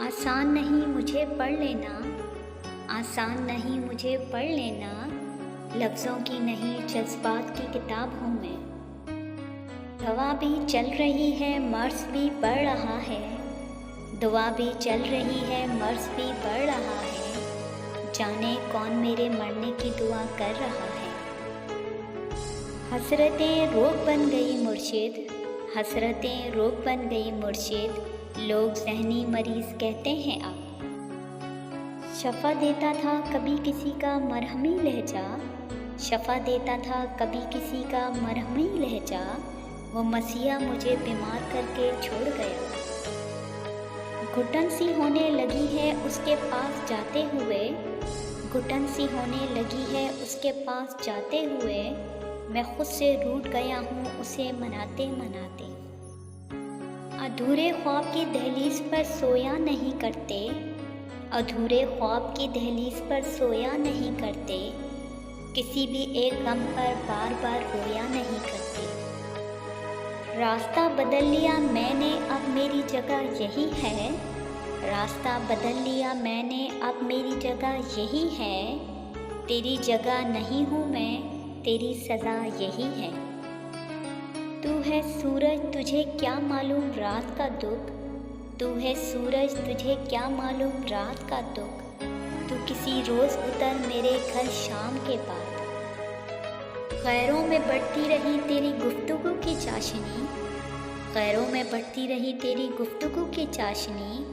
آسان نہیں مجھے پڑھ لینا، آسان نہیں مجھے پڑھ لینا، لفظوں کی نہیں جذبات کی کتاب ہوں میں۔ ہوا بھی چل رہی ہے، مرض بھی بڑھ رہا ہے، دعا بھی چل رہی ہے، مرض بھی بڑھ رہا ہے، جانے کون میرے مرنے کی دعا کر رہا ہے۔ حسرتیں روگ بن گئی مرشد، حسرتیں روگ بن گئی مرشد، لوگ ذہنی مریض کہتے ہیں اب۔ شفا دیتا تھا کبھی کسی کا مرہمی لہجہ، شفا دیتا تھا کبھی کسی کا مرہمی لہجہ، وہ مسیحا مجھے بیمار کر کے چھوڑ گیا۔ گھٹن سی ہونے لگی ہے اس کے پاس جاتے ہوئے، گھٹن سی ہونے لگی ہے اس کے پاس جاتے ہوئے، میں خود سے روٹھ گیا ہوں اسے مناتے مناتے۔ ادھورے خواب کی دہلیز پر سویا نہیں کرتے، ادھورے خواب کی دہلیز پر سویا نہیں کرتے، کسی بھی ایک غم پر بار بار رویا نہیں کرتے۔ راستہ بدل لیا میں نے اب میری جگہ یہی ہے، راستہ بدل لیا میں نے اب میری جگہ یہی ہے، تیری جگہ نہیں ہوں میں، تیری سزا یہی ہے۔ تو ہے سورج تجھے کیا معلوم رات کا دکھ، تو ہے سورج تجھے کیا معلوم رات کا دکھ، تو کسی روز اتر میرے گھر شام کے بعد۔ غیروں میں بڑھتی رہی تیری گفتگو کی چاشنی، غیروں میں بڑھتی رہی تیری گفتگو کی چاشنی،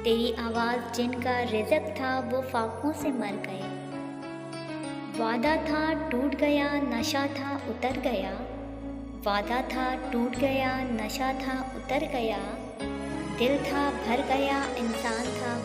تیری آواز جن کا رزق تھا وہ فاقوں سے مر گئے۔ وعدہ تھا ٹوٹ گیا، نشہ تھا اتر گیا، وعدہ تھا ٹوٹ گیا، نشہ تھا اتر گیا، دل تھا بھر گیا، انسان تھا